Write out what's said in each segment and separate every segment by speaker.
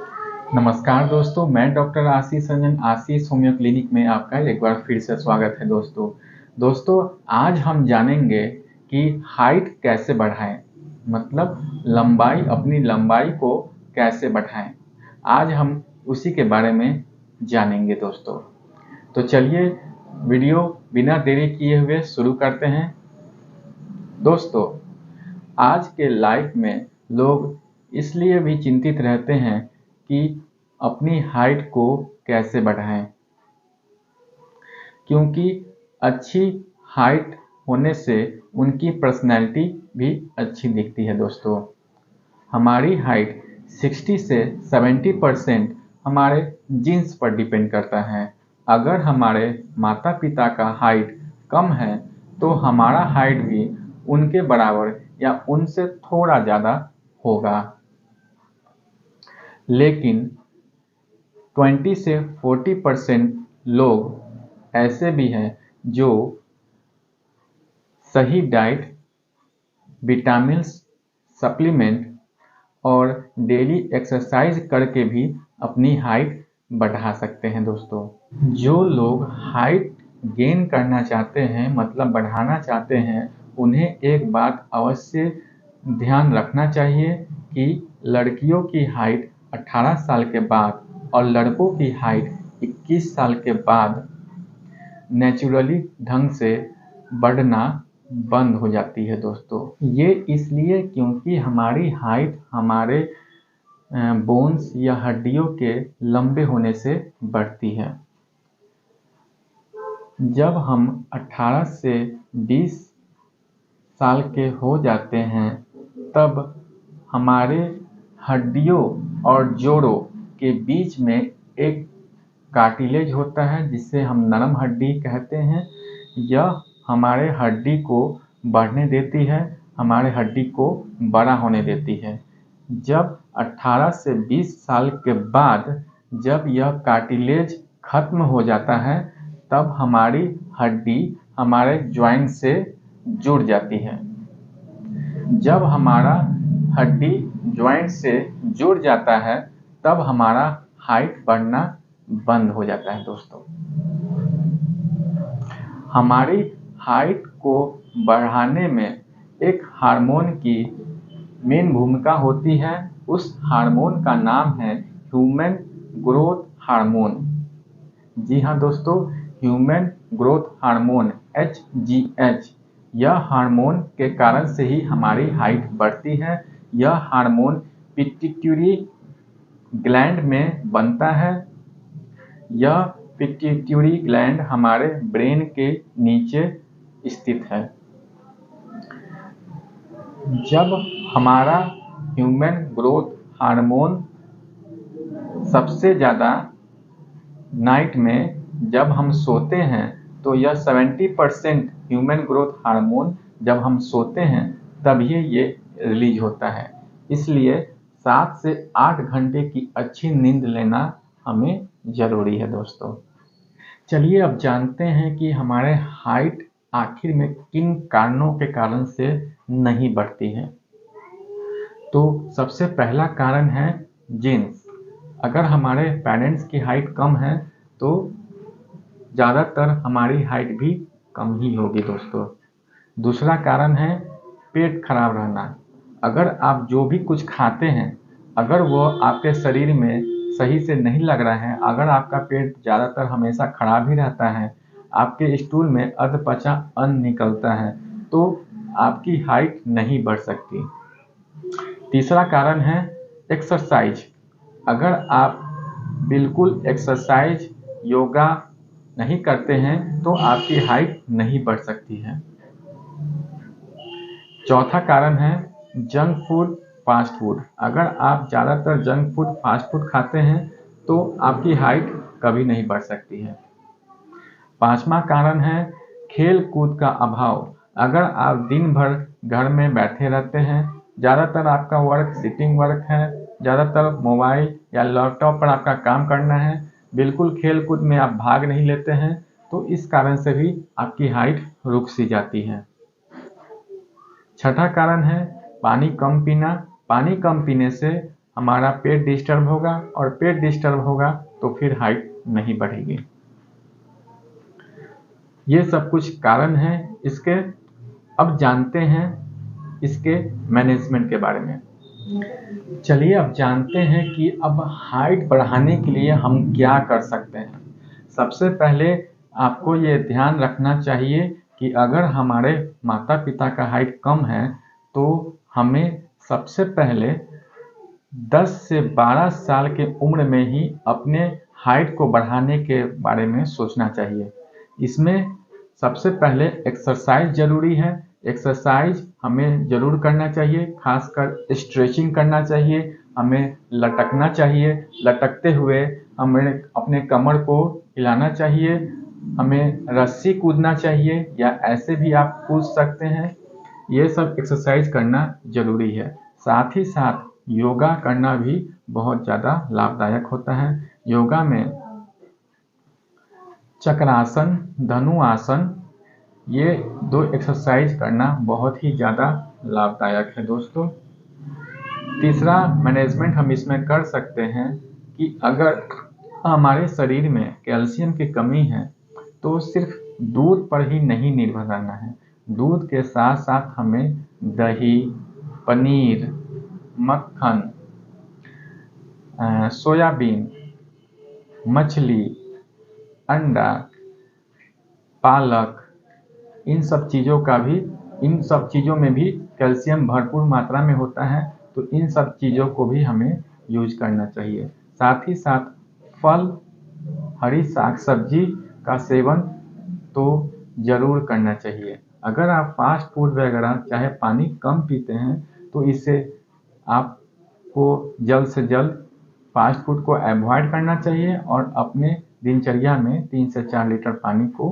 Speaker 1: नमस्कार दोस्तों, मैं डॉक्टर आशीष रंजन आशीष होम्यो क्लिनिक में आपका एक बार फिर से स्वागत है। दोस्तों आज हम जानेंगे कि हाइट कैसे बढ़ाएं, मतलब अपनी लंबाई को कैसे बढ़ाएं। आज हम उसी के बारे में जानेंगे दोस्तों। तो चलिए वीडियो बिना देरी किए हुए शुरू करते हैं। दोस्तों आज के लाइफ में लोग इसलिए भी चिंतित रहते हैं कि अपनी हाइट को कैसे बढ़ाएं, क्योंकि अच्छी हाइट होने से उनकी पर्सनैलिटी भी अच्छी दिखती है। दोस्तों हमारी हाइट 60 से 70% हमारे जीन्स पर डिपेंड करता है। अगर हमारे माता पिता का हाइट कम है तो हमारा हाइट भी उनके बराबर या उनसे थोड़ा ज़्यादा होगा। लेकिन 20 से 40% लोग ऐसे भी हैं जो सही डाइट, विटामिन्स, सप्लीमेंट और डेली एक्सरसाइज करके भी अपनी हाइट बढ़ा सकते हैं। दोस्तों जो लोग हाइट गेन करना चाहते हैं, मतलब बढ़ाना चाहते हैं, उन्हें एक बात अवश्य ध्यान रखना चाहिए कि लड़कियों की हाइट 18 साल के बाद और लड़कों की हाइट 21 साल के बाद नेचुरली ढंग से बढ़ना बंद हो जाती है। दोस्तों ये इसलिए क्योंकि हमारी हाइट हमारे बोन्स या हड्डियों के लंबे होने से बढ़ती है। जब हम 18 से 20 साल के हो जाते हैं तब हमारे हड्डियों और जोड़ों के बीच में एक कार्टिलेज होता है जिसे हम नरम हड्डी कहते हैं। यह हमारे हड्डी को बढ़ने देती है, हमारे हड्डी को बड़ा होने देती है। जब 18 से 20 साल के बाद जब यह कार्टिलेज खत्म हो जाता है तब हमारी हड्डी हमारे जॉइंट से जुड़ जाती है। जब हमारा हड्डी जॉइंट से जुड़ जाता है तब हमारा हाइट बढ़ना बंद हो जाता है। दोस्तों हमारी हाइट को बढ़ाने में एक हार्मोन की मेन भूमिका होती है। उस हार्मोन का नाम है ह्यूमन ग्रोथ हार्मोन। जी हाँ दोस्तों, ह्यूमन ग्रोथ हार्मोन HGH। यह हार्मोन के कारण से ही हमारी हाइट बढ़ती है। यह हार्मोन पिट्यूटरी ग्लैंड में बनता है। यह पिट्यूटरी ग्लैंड हमारे ब्रेन के नीचे स्थित है। जब हमारा ह्यूमन ग्रोथ हार्मोन सबसे ज़्यादा नाइट में जब हम सोते हैं तो यह 70% ह्यूमन ग्रोथ हार्मोन जब हम सोते हैं तब ये रिलीज होता है। इसलिए 7 से 8 घंटे की अच्छी नींद लेना हमें ज़रूरी है। दोस्तों चलिए अब जानते हैं कि हमारे हाइट आखिर में किन कारणों के कारण से नहीं बढ़ती है। तो सबसे पहला कारण है जीन्स। अगर हमारे पेरेंट्स की हाइट कम है तो ज़्यादातर हमारी हाइट भी कम ही होगी। दोस्तों दूसरा कारण है पेट खराब रहना। अगर आप जो भी कुछ खाते हैं अगर वो आपके शरीर में सही से नहीं लग रहा है, अगर आपका पेट ज़्यादातर हमेशा खराब ही रहता है, आपके स्टूल में अधपचा अन्न निकलता है, तो आपकी हाइट नहीं बढ़ सकती। तीसरा कारण है एक्सरसाइज। अगर आप बिल्कुल एक्सरसाइज योगा नहीं करते हैं तो आपकी हाइट नहीं बढ़ सकती है। चौथा कारण है जंक फूड, फास्ट फूड। अगर आप ज़्यादातर जंक फूड, फास्ट फूड खाते हैं तो आपकी हाइट कभी नहीं बढ़ सकती है। पांचवा कारण है खेल कूद का अभाव। अगर आप दिन भर घर में बैठे रहते हैं, ज़्यादातर आपका वर्क सिटिंग वर्क है, ज़्यादातर मोबाइल या लैपटॉप पर आपका काम करना है, बिल्कुल खेल कूद में आप भाग नहीं लेते हैं, तो इस कारण से भी आपकी हाइट रुक सी जाती है। छठा कारण है पानी कम पीना। पानी कम पीने से हमारा पेट डिस्टर्ब होगा, और पेट डिस्टर्ब होगा तो फिर हाइट नहीं बढ़ेगी। ये सब कुछ कारण है इसके। अब जानते हैं इसके मैनेजमेंट के बारे में। चलिए अब जानते हैं कि अब हाइट बढ़ाने के लिए हम क्या कर सकते हैं। सबसे पहले आपको ये ध्यान रखना चाहिए कि अगर हमारे माता पिता का हाइट कम है तो हमें सबसे पहले 10 से 12 साल के उम्र में ही अपने हाइट को बढ़ाने के बारे में सोचना चाहिए। इसमें सबसे पहले एक्सरसाइज ज़रूरी है। एक्सरसाइज हमें ज़रूर करना चाहिए, खासकर स्ट्रेचिंग करना चाहिए, हमें लटकना चाहिए, लटकते हुए हमें अपने कमर को हिलाना चाहिए, हमें रस्सी कूदना चाहिए या ऐसे भी आप कूद सकते हैं। ये सब एक्सरसाइज करना ज़रूरी है। साथ ही साथ योगा करना भी बहुत ज़्यादा लाभदायक होता है। योगा में चक्रासन, धनुआसन, ये 2 एक्सरसाइज करना बहुत ही ज़्यादा लाभदायक है दोस्तों। तीसरा मैनेजमेंट हम इसमें कर सकते हैं कि अगर हमारे शरीर में कैल्शियम की कमी है तो सिर्फ दूध पर ही नहीं निर्भर रहना है। दूध के साथ साथ हमें दही, पनीर, मक्खन, सोयाबीन, मछली, अंडा, पालक, इन सब चीज़ों में भी कैल्शियम भरपूर मात्रा में होता है, तो इन सब चीज़ों को भी हमें यूज करना चाहिए। साथ ही साथ फल, हरी साग सब्जी का सेवन तो ज़रूर करना चाहिए। अगर आप फास्ट फूड वगैरह चाहे पानी कम पीते हैं तो इससे आपको जल्द से जल्द फास्ट फूड को अवॉइड करना चाहिए और अपने दिनचर्या में 3 से 4 लीटर पानी को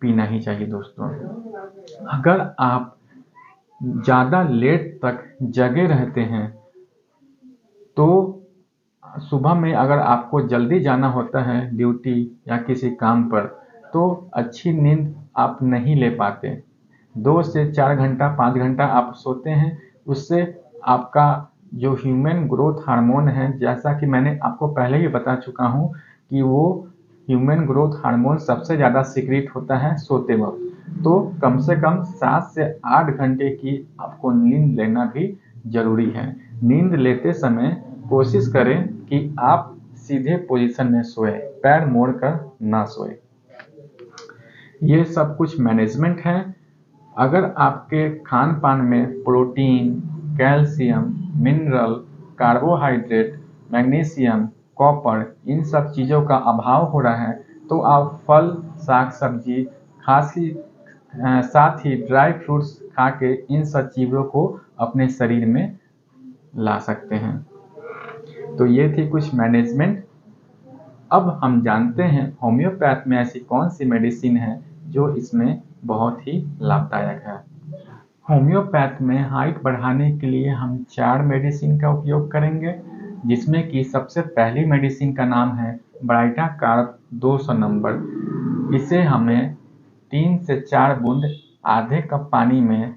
Speaker 1: पीना ही चाहिए दोस्तों। अगर आप ज़्यादा लेट तक जगे रहते हैं तो सुबह में अगर आपको जल्दी जाना होता है ड्यूटी या किसी काम पर तो अच्छी नींद आप नहीं ले पाते। 2 से 4 घंटा 5 घंटा आप सोते हैं, उससे आपका जो ह्यूमन ग्रोथ हार्मोन है, जैसा कि मैंने आपको पहले ही बता चुका हूँ कि वो ह्यूमन ग्रोथ हार्मोन सबसे ज़्यादा सीक्रेट होता है सोते वक्त। तो कम से कम 7 से 8 घंटे की आपको नींद लेना भी ज़रूरी है। नींद लेते समय कोशिश करें कि आप सीधे पोजीशन में सोएं, पैर मोड़कर ना सोएं। ये सब कुछ मैनेजमेंट है। अगर आपके खान पान में protein, calcium, mineral, carbohydrate, magnesium, copper, इन सब चीज़ों का अभाव हो रहा है तो आप फल, साग सब्जी, साथ ही ड्राई फ्रूट्स खा के इन सब चीज़ों को अपने शरीर में ला सकते हैं। तो ये थी कुछ मैनेजमेंट। अब हम जानते हैं होम्योपैथ में ऐसी कौन सी मेडिसिन है जो इसमें बहुत ही लाभदायक है। होम्योपैथ में हाइट बढ़ाने के लिए हम 4 मेडिसिन का उपयोग करेंगे, जिसमें कि सबसे पहली मेडिसिन का नाम है ब्राइटा कार्ब 200 नंबर। इसे हमें 3 से 4 बूंद आधे कप पानी में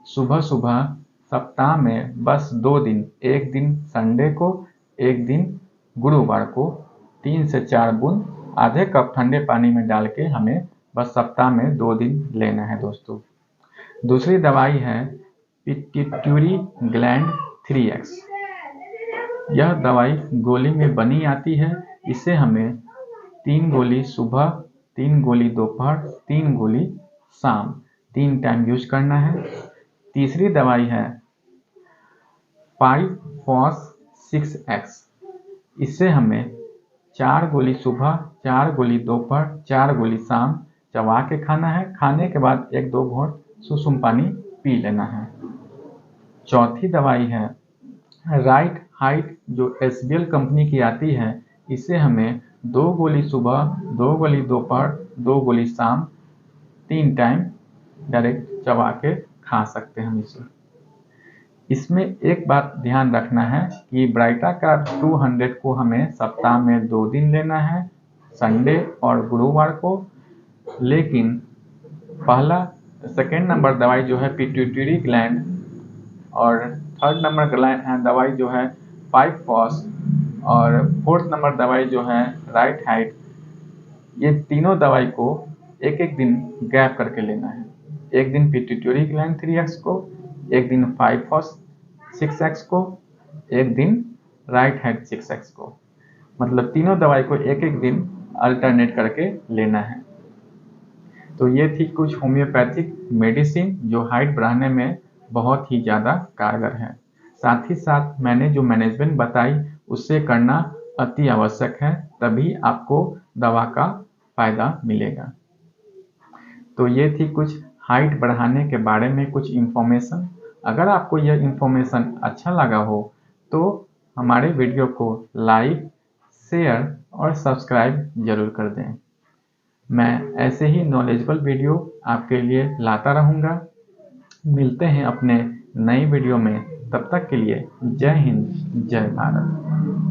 Speaker 1: सुबह सुबह सप्ताह में बस 2 दिन, एक दिन संडे को, एक दिन गुरुवार को 3 से 4 बूंद आधे कप ठंडे पानी में डाल के हमें बस सप्ताह में 2 दिन लेना है दोस्तों। दूसरी दवाई है पिट्यूटरी ग्लैंड 3X। यह दवाई गोली में बनी आती है। इसे हमें 3 गोली सुबह, 3 गोली दोपहर, 3 गोली शाम, 3 टाइम यूज करना है। तीसरी दवाई है 5-FOS-6X। इसे हमें 4 गोली सुबह, 4 गोली दोपहर, 4 गोली शाम चबा के खाना है। खाने के बाद 1-2 घूंट सुसुम पानी पी लेना है। चौथी दवाई है राइट हाइट, जो SBL कंपनी की आती है। इसे हमें 2 गोली सुबह, 2 गोली दोपहर, 2 गोली शाम, 3 टाइम डायरेक्ट चबा के खा सकते हैं हम इसे। इसमें एक बात ध्यान रखना है कि ब्राइटा कार्ब 200 को हमें सप्ताह में 2 दिन लेना है, संडे और गुरुवार को। लेकिन सेकेंड नंबर दवाई जो है पिट्यूटरी ग्लैंड और थर्ड नंबर दवाई जो है 5 फॉस और 4th नंबर दवाई जो है राइट हाइट, ये तीनों दवाई को एक एक दिन गैप करके लेना है। एक दिन पिट्यूटरी ग्लैंड 3x को, एक दिन 5 फॉस 6x को, एक दिन राइट हाइट 6x को, मतलब तीनों दवाई को एक एक दिन अल्टरनेट करके लेना है। तो ये थी कुछ होम्योपैथिक मेडिसिन जो हाइट बढ़ाने में बहुत ही ज़्यादा कारगर है। साथ ही साथ मैंने जो मैनेजमेंट बताई उससे करना अति आवश्यक है, तभी आपको दवा का फ़ायदा मिलेगा। तो ये थी कुछ हाइट बढ़ाने के बारे में कुछ इन्फॉर्मेशन। अगर आपको यह इन्फॉर्मेशन अच्छा लगा हो तो हमारे वीडियो को लाइक, शेयर और सब्सक्राइब जरूर कर दें। मैं ऐसे ही नॉलेजेबल वीडियो आपके लिए लाता रहूँगा। मिलते हैं अपने नई वीडियो में, तब तक के लिए जय हिंद, जय भारत।